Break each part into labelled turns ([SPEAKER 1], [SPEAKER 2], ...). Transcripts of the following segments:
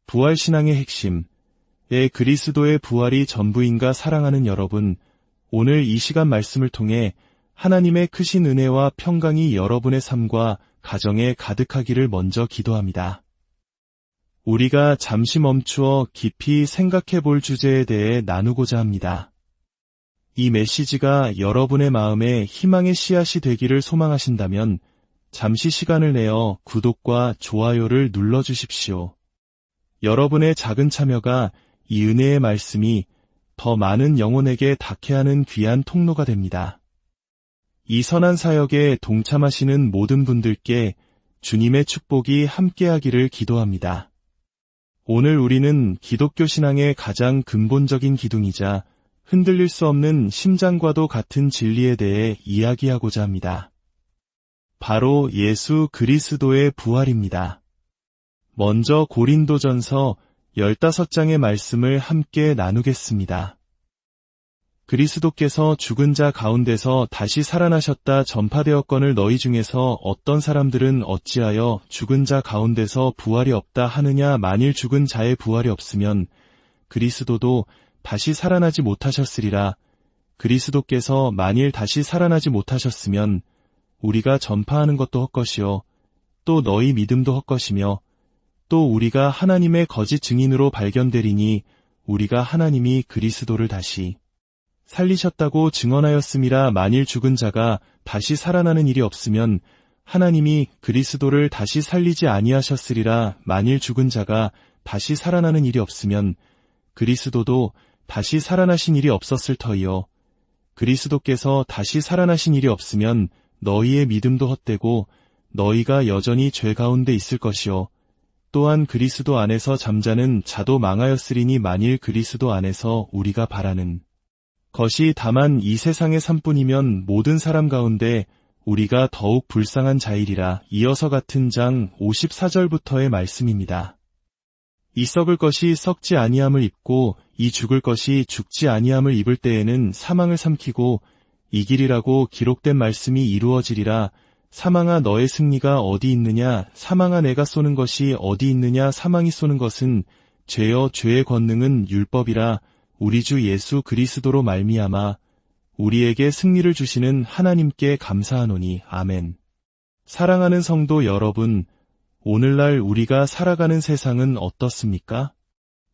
[SPEAKER 1] 부활신앙의 핵심, 그리스도의 부활이 전부인가 사랑하는 여러분, 오늘 이 시간 말씀을 통해 하나님의 크신 은혜와 평강이 여러분의 삶과 가정에 가득하기를 먼저 기도합니다. 우리가 잠시 멈추어 깊이 생각해 볼 주제에 대해 나누고자 합니다. 이 메시지가 여러분의 마음에 희망의 씨앗이 되기를 소망하신다면 잠시 시간을 내어 구독과 좋아요를 눌러주십시오. 여러분의 작은 참여가 이 은혜의 말씀이 더 많은 영혼에게 닿게 하는 귀한 통로가 됩니다. 이 선한 사역에 동참하시는 모든 분들께 주님의 축복이 함께하기를 기도합니다. 오늘 우리는 기독교 신앙의 가장 근본적인 기둥이자 흔들릴 수 없는 심장과도 같은 진리에 대해 이야기하고자 합니다. 바로 예수 그리스도의 부활입니다. 먼저 고린도전서 15장의 말씀을 함께 나누겠습니다. 그리스도께서 죽은 자 가운데서 다시 살아나셨다 전파되었거늘 너희 중에서 어떤 사람들은 어찌하여 죽은 자 가운데서 부활이 없다 하느냐. 만일 죽은 자의 부활이 없으면 그리스도도 다시 살아나지 못하셨으리라. 그리스도께서 만일 다시 살아나지 못하셨으면 우리가 전파하는 것도 헛것이요 또 너희 믿음도 헛것이며 또 우리가 하나님의 거짓 증인으로 발견되리니 우리가 하나님이 그리스도를 다시 살리셨다고 증언하였음이라. 만일 죽은 자가 다시 살아나는 일이 없으면 하나님이 그리스도를 다시 살리지 아니하셨으리라. 만일 죽은 자가 다시 살아나는 일이 없으면 그리스도도 다시 살아나신 일이 없었을 터이요. 그리스도께서 다시 살아나신 일이 없으면 너희의 믿음도 헛되고 너희가 여전히 죄 가운데 있을 것이요. 또한 그리스도 안에서 잠자는 자도 망하였으리니 만일 그리스도 안에서 우리가 바라는 것이 다만 이 세상의 삶뿐이면 모든 사람 가운데 우리가 더욱 불쌍한 자이리라. 이어서 같은 장 54절부터의 말씀입니다. 이 썩을 것이 썩지 아니함을 입고 이 죽을 것이 죽지 아니함을 입을 때에는 사망을 삼키고 이기리라고 기록된 말씀이 이루어지리라. 사망아 너의 승리가 어디 있느냐. 사망아 내가 쏘는 것이 어디 있느냐. 사망이 쏘는 것은 죄여 죄의 권능은 율법이라. 우리 주 예수 그리스도로 말미암아 우리에게 승리를 주시는 하나님께 감사하노니. 아멘. 사랑하는 성도 여러분, 오늘날 우리가 살아가는 세상은 어떻습니까?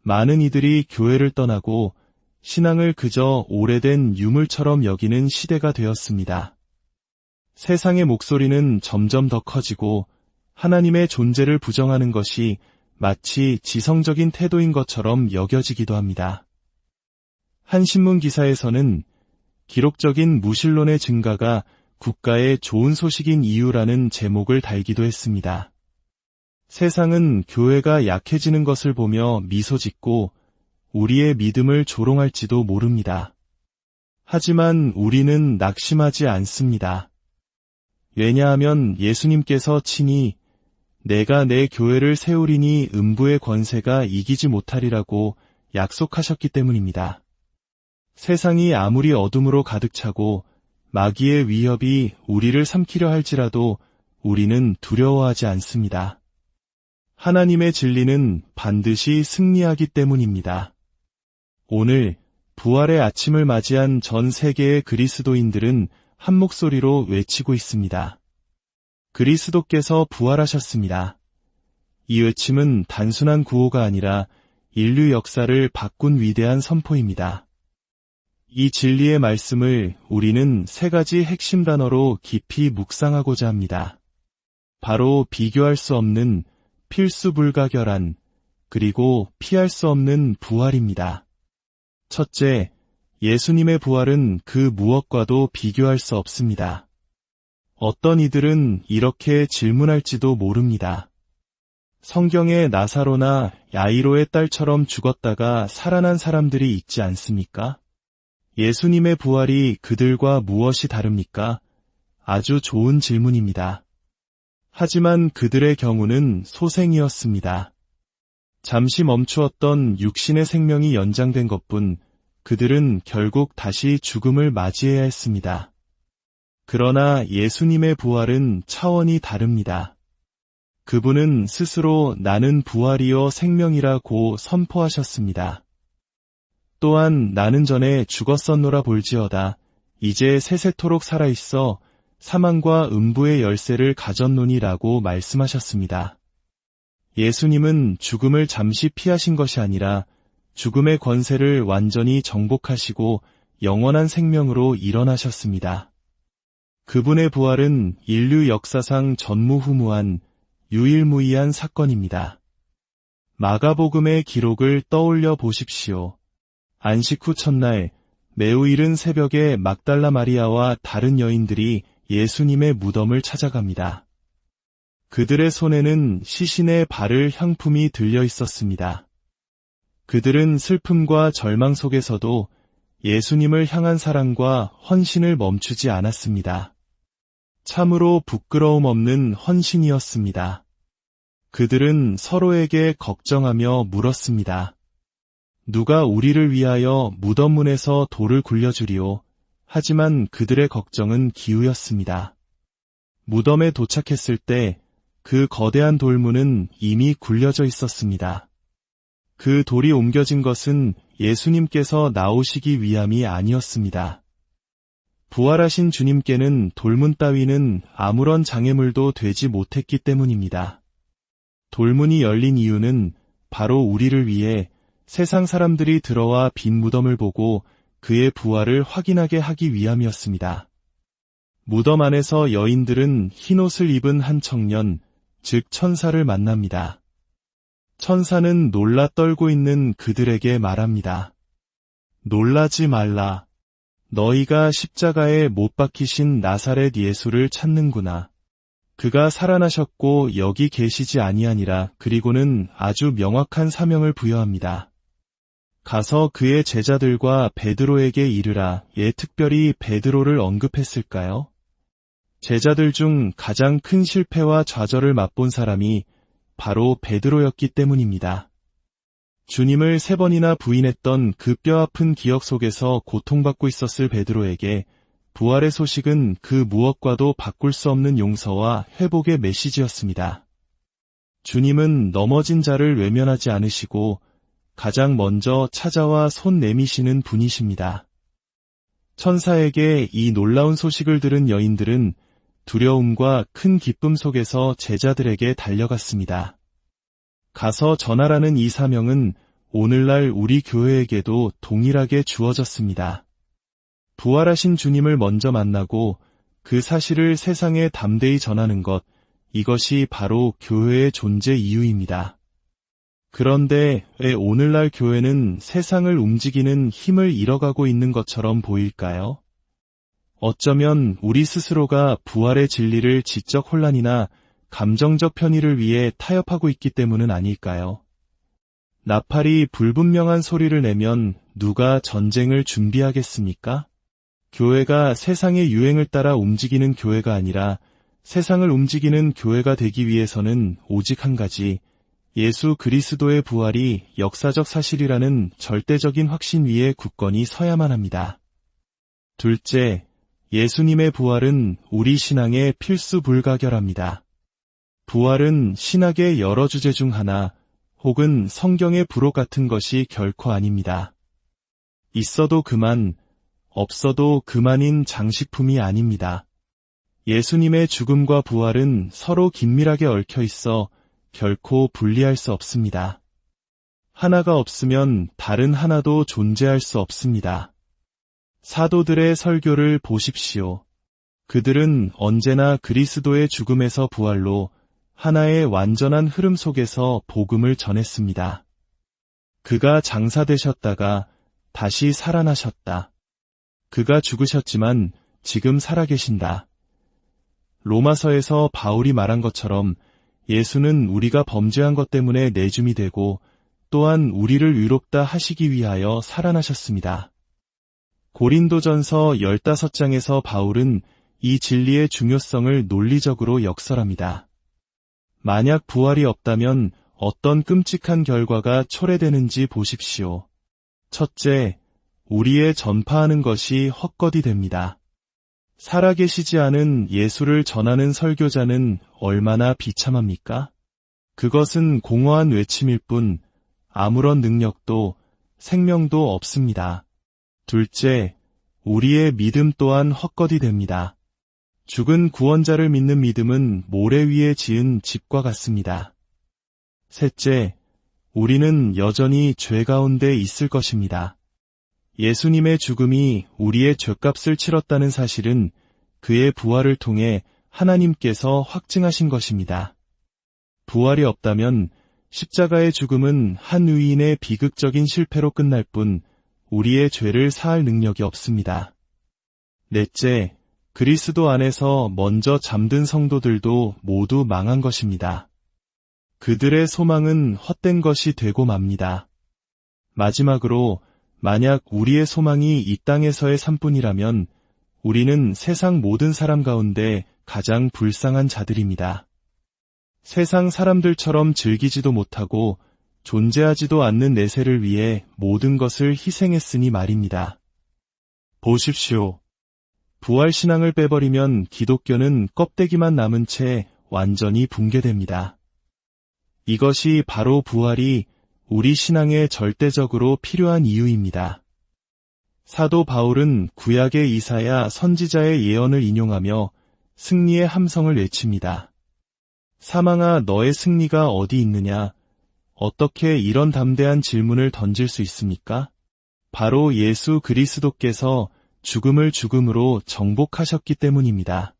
[SPEAKER 1] 많은 이들이 교회를 떠나고 신앙을 그저 오래된 유물처럼 여기는 시대가 되었습니다. 세상의 목소리는 점점 더 커지고 하나님의 존재를 부정하는 것이 마치 지성적인 태도인 것처럼 여겨지기도 합니다. 한 신문 기사에서는 기록적인 무신론의 증가가 국가의 좋은 소식인 이유라는 제목을 달기도 했습니다. 세상은 교회가 약해지는 것을 보며 미소 짓고 우리의 믿음을 조롱할지도 모릅니다. 하지만 우리는 낙심하지 않습니다. 왜냐하면 예수님께서 친히 내가 내 교회를 세우리니 음부의 권세가 이기지 못하리라고 약속하셨기 때문입니다. 세상이 아무리 어둠으로 가득 차고 마귀의 위협이 우리를 삼키려 할지라도 우리는 두려워하지 않습니다. 하나님의 진리는 반드시 승리하기 때문입니다. 오늘 부활의 아침을 맞이한 전 세계의 그리스도인들은 한 목소리로 외치고 있습니다. 그리스도께서 부활하셨습니다. 이 외침은 단순한 구호가 아니라 인류 역사를 바꾼 위대한 선포입니다. 이 진리의 말씀을 우리는 세 가지 핵심 단어로 깊이 묵상하고자 합니다. 바로 비교할 수 없는, 필수 불가결한, 그리고 피할 수 없는 부활입니다. 첫째, 예수님의 부활은 그 무엇과도 비교할 수 없습니다. 어떤 이들은 이렇게 질문할지도 모릅니다. 성경에 나사로나 야이로의 딸처럼 죽었다가 살아난 사람들이 있지 않습니까? 예수님의 부활이 그들과 무엇이 다릅니까? 아주 좋은 질문입니다. 하지만 그들의 경우는 소생이었습니다. 잠시 멈추었던 육신의 생명이 연장된 것뿐 그들은 결국 다시 죽음을 맞이해야 했습니다. 그러나 예수님의 부활은 차원이 다릅니다. 그분은 스스로 나는 부활이요 생명이라고 선포하셨습니다. 또한 나는 전에 죽었었노라 볼지어다. 이제 세세토록 살아있어 사망과 음부의 열쇠를 가졌노니라고 말씀하셨습니다. 예수님은 죽음을 잠시 피하신 것이 아니라 죽음의 권세를 완전히 정복하시고 영원한 생명으로 일어나셨습니다. 그분의 부활은 인류 역사상 전무후무한 유일무이한 사건입니다. 마가복음의 기록을 떠올려 보십시오. 안식 후 첫날 매우 이른 새벽에 막달라 마리아와 다른 여인들이 예수님의 무덤을 찾아갑니다. 그들의 손에는 시신의 바를 향품이 들려 있었습니다. 그들은 슬픔과 절망 속에서도 예수님을 향한 사랑과 헌신을 멈추지 않았습니다. 참으로 부끄러움 없는 헌신이었습니다. 그들은 서로에게 걱정하며 물었습니다. 누가 우리를 위하여 무덤문에서 돌을 굴려주리오? 하지만 그들의 걱정은 기우였습니다. 무덤에 도착했을 때 그 거대한 돌문은 이미 굴려져 있었습니다. 그 돌이 옮겨진 것은 예수님께서 나오시기 위함이 아니었습니다. 부활하신 주님께는 돌문 따위는 아무런 장애물도 되지 못했기 때문입니다. 돌문이 열린 이유는 바로 우리를 위해 세상 사람들이 들어와 빈 무덤을 보고 그의 부활을 확인하게 하기 위함이었습니다. 무덤 안에서 여인들은 흰옷을 입은 한 청년, 즉 천사를 만납니다. 천사는 놀라 떨고 있는 그들에게 말합니다. 놀라지 말라. 너희가 십자가에 못 박히신 나사렛 예수를 찾는구나. 그가 살아나셨고 여기 계시지 아니하니라. 그리고는 아주 명확한 사명을 부여합니다. 가서 그의 제자들과 베드로에게 이르라. 예, 특별히 베드로를 언급했을까요? 제자들 중 가장 큰 실패와 좌절을 맛본 사람이 바로 베드로였기 때문입니다. 주님을 3번이나 부인했던 그 뼈아픈 기억 속에서 고통받고 있었을 베드로에게 부활의 소식은 그 무엇과도 바꿀 수 없는 용서와 회복의 메시지였습니다. 주님은 넘어진 자를 외면하지 않으시고 가장 먼저 찾아와 손 내미시는 분이십니다. 천사에게 이 놀라운 소식을 들은 여인들은 두려움과 큰 기쁨 속에서 제자들에게 달려갔습니다. 가서 전하라는 이 사명은 오늘날 우리 교회에게도 동일하게 주어졌습니다. 부활하신 주님을 먼저 만나고 그 사실을 세상에 담대히 전하는 것, 이것이 바로 교회의 존재 이유입니다. 그런데 왜 오늘날 교회는 세상을 움직이는 힘을 잃어가고 있는 것처럼 보일까요? 어쩌면 우리 스스로가 부활의 진리를 지적 혼란이나 감정적 편의를 위해 타협하고 있기 때문은 아닐까요? 나팔이 불분명한 소리를 내면 누가 전쟁을 준비하겠습니까? 교회가 세상의 유행을 따라 움직이는 교회가 아니라 세상을 움직이는 교회가 되기 위해서는 오직 한 가지, 예수 그리스도의 부활이 역사적 사실이라는 절대적인 확신 위에 굳건히 서야만 합니다. 둘째, 예수님의 부활은 우리 신앙의 필수 불가결합니다. 부활은 신학의 여러 주제 중 하나, 혹은 성경의 부록 같은 것이 결코 아닙니다. 있어도 그만, 없어도 그만인 장식품이 아닙니다. 예수님의 죽음과 부활은 서로 긴밀하게 얽혀 있어 결코 분리할 수 없습니다. 하나가 없으면 다른 하나도 존재할 수 없습니다. 사도들의 설교를 보십시오. 그들은 언제나 그리스도의 죽음에서 부활로 하나의 완전한 흐름 속에서 복음을 전했습니다. 그가 장사되셨다가 다시 살아나셨다. 그가 죽으셨지만 지금 살아계신다. 로마서에서 바울이 말한 것처럼 예수는 우리가 범죄한 것 때문에 내줌이 되고 또한 우리를 위롭다 하시기 위하여 살아나셨습니다. 고린도전서 15장에서 바울은 이 진리의 중요성을 논리적으로 역설합니다. 만약 부활이 없다면 어떤 끔찍한 결과가 초래되는지 보십시오. 첫째, 우리의 전파하는 것이 헛것이 됩니다. 살아계시지 않은 예수를 전하는 설교자는 얼마나 비참합니까? 그것은 공허한 외침일 뿐 아무런 능력도 생명도 없습니다. 둘째, 우리의 믿음 또한 헛것이 됩니다. 죽은 구원자를 믿는 믿음은 모래 위에 지은 집과 같습니다. 셋째, 우리는 여전히 죄 가운데 있을 것입니다. 예수님의 죽음이 우리의 죄값을 치렀다는 사실은 그의 부활을 통해 하나님께서 확증하신 것입니다. 부활이 없다면 십자가의 죽음은 한 의인의 비극적인 실패로 끝날 뿐 우리의 죄를 사할 능력이 없습니다. 넷째, 그리스도 안에서 먼저 잠든 성도들도 모두 망한 것입니다. 그들의 소망은 헛된 것이 되고 맙니다. 마지막으로 만약 우리의 소망이 이 땅에서의 삶뿐이라면 우리는 세상 모든 사람 가운데 가장 불쌍한 자들입니다. 세상 사람들처럼 즐기지도 못하고 존재하지도 않는 내세를 위해 모든 것을 희생했으니 말입니다. 보십시오. 부활신앙을 빼버리면 기독교는 껍데기만 남은 채 완전히 붕괴됩니다. 이것이 바로 부활이 우리 신앙에 절대적으로 필요한 이유입니다. 사도 바울은 구약의 이사야 선지자의 예언을 인용하며 승리의 함성을 외칩니다. 사망아, 너의 승리가 어디 있느냐? 어떻게 이런 담대한 질문을 던질 수 있습니까? 바로 예수 그리스도께서 죽음을 죽음으로 정복하셨기 때문입니다.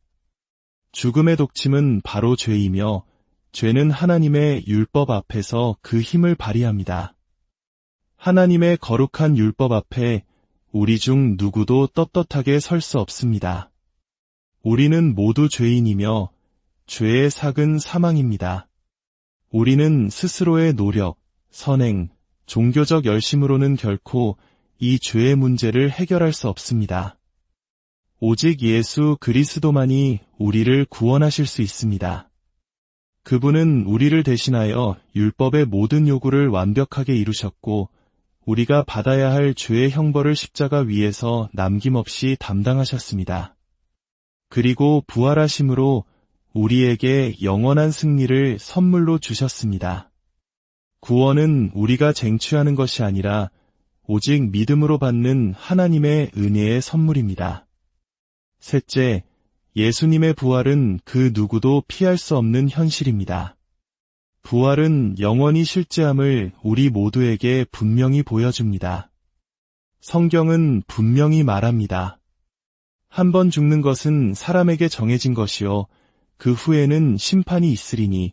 [SPEAKER 1] 죽음의 독침은 바로 죄이며 죄는 하나님의 율법 앞에서 그 힘을 발휘합니다. 하나님의 거룩한 율법 앞에 우리 중 누구도 떳떳하게 설 수 없습니다. 우리는 모두 죄인이며 죄의 삭은 사망입니다. 우리는 스스로의 노력, 선행, 종교적 열심으로는 결코 이 죄의 문제를 해결할 수 없습니다. 오직 예수 그리스도만이 우리를 구원하실 수 있습니다. 그분은 우리를 대신하여 율법의 모든 요구를 완벽하게 이루셨고 우리가 받아야 할 죄의 형벌을 십자가 위에서 남김없이 담당하셨습니다. 그리고 부활하심으로 우리에게 영원한 승리를 선물로 주셨습니다. 구원은 우리가 쟁취하는 것이 아니라 오직 믿음으로 받는 하나님의 은혜의 선물입니다. 셋째, 예수님의 부활은 그 누구도 피할 수 없는 현실입니다. 부활은 영원히 실제함을 우리 모두에게 분명히 보여줍니다. 성경은 분명히 말합니다. 한 번 죽는 것은 사람에게 정해진 것이요 그 후에는 심판이 있으리니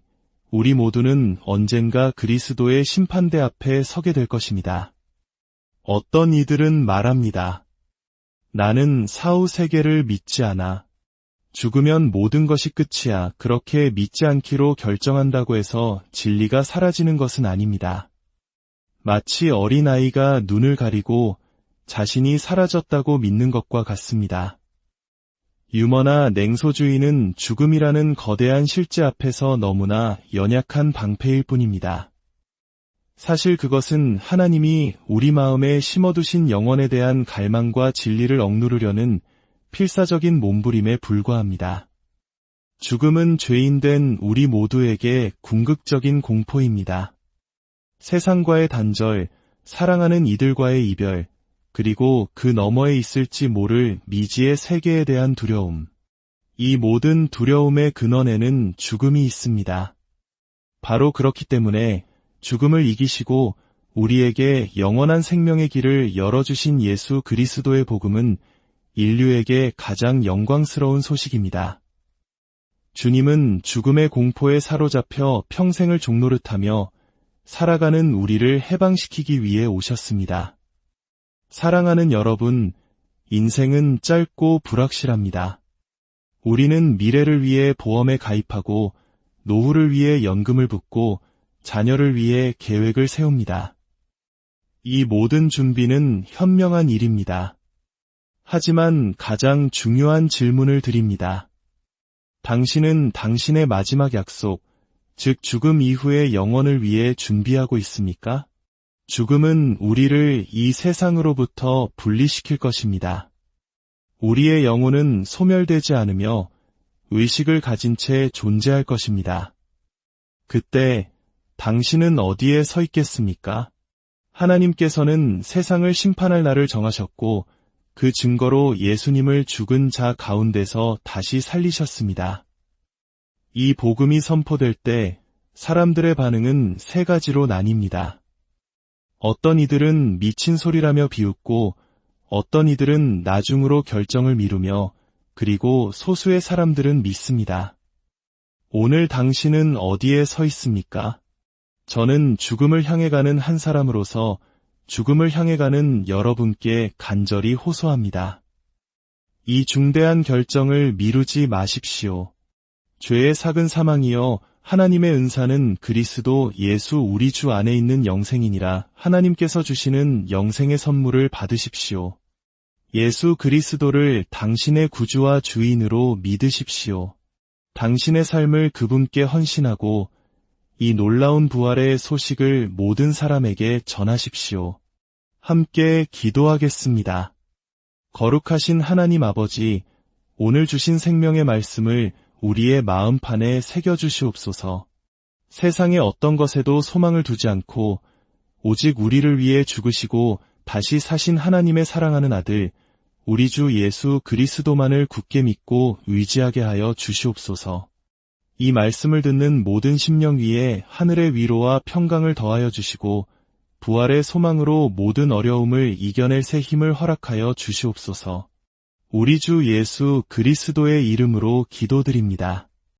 [SPEAKER 1] 우리 모두는 언젠가 그리스도의 심판대 앞에 서게 될 것입니다. 어떤 이들은 말합니다. 나는 사후 세계를 믿지 않아. 죽으면 모든 것이 끝이야. 그렇게 믿지 않기로 결정한다고 해서 진리가 사라지는 것은 아닙니다. 마치 어린아이가 눈을 가리고 자신이 사라졌다고 믿는 것과 같습니다. 유머나 냉소주의는 죽음이라는 거대한 실제 앞에서 너무나 연약한 방패일 뿐입니다. 사실 그것은 하나님이 우리 마음에 심어두신 영혼에 대한 갈망과 진리를 억누르려는 필사적인 몸부림에 불과합니다. 죽음은 죄인된 우리 모두에게 궁극적인 공포입니다. 세상과의 단절, 사랑하는 이들과의 이별, 그리고 그 너머에 있을지 모를 미지의 세계에 대한 두려움. 이 모든 두려움의 근원에는 죽음이 있습니다. 바로 그렇기 때문에 죽음을 이기시고 우리에게 영원한 생명의 길을 열어주신 예수 그리스도의 복음은 인류에게 가장 영광스러운 소식입니다. 주님은 죽음의 공포에 사로잡혀 평생을 종노릇하며 살아가는 우리를 해방시키기 위해 오셨습니다. 사랑하는 여러분, 인생은 짧고 불확실합니다. 우리는 미래를 위해 보험에 가입하고 노후를 위해 연금을 붓고 자녀를 위해 계획을 세웁니다. 이 모든 준비는 현명한 일입니다. 하지만 가장 중요한 질문을 드립니다. 당신은 당신의 마지막 약속, 즉 죽음 이후의 영혼을 위해 준비하고 있습니까? 죽음은 우리를 이 세상으로부터 분리시킬 것입니다. 우리의 영혼은 소멸되지 않으며 의식을 가진 채 존재할 것입니다. 그때 당신은 어디에 서 있겠습니까? 하나님께서는 세상을 심판할 날을 정하셨고 그 증거로 예수님을 죽은 자 가운데서 다시 살리셨습니다. 이 복음이 선포될 때 사람들의 반응은 세 가지로 나뉩니다. 어떤 이들은 미친 소리라며 비웃고 어떤 이들은 나중으로 결정을 미루며 그리고 소수의 사람들은 믿습니다. 오늘 당신은 어디에 서 있습니까? 저는 죽음을 향해 가는 한 사람으로서 죽음을 향해 가는 여러분께 간절히 호소합니다. 이 중대한 결정을 미루지 마십시오. 죄의 삭은 사망이여 하나님의 은사는 그리스도 예수 우리 주 안에 있는 영생이니라. 하나님께서 주시는 영생의 선물을 받으십시오. 예수 그리스도를 당신의 구주와 주인으로 믿으십시오. 당신의 삶을 그분께 헌신하고 이 놀라운 부활의 소식을 모든 사람에게 전하십시오. 함께 기도하겠습니다. 거룩하신 하나님 아버지, 오늘 주신 생명의 말씀을 우리의 마음판에 새겨주시옵소서. 세상의 어떤 것에도 소망을 두지 않고 오직 우리를 위해 죽으시고 다시 사신 하나님의 사랑하는 아들, 우리 주 예수 그리스도만을 굳게 믿고 의지하게 하여 주시옵소서. 이 말씀을 듣는 모든 심령 위에 하늘의 위로와 평강을 더하여 주시고 부활의 소망으로 모든 어려움을 이겨낼 새 힘을 허락하여 주시옵소서. 우리 주 예수 그리스도의 이름으로 기도드립니다.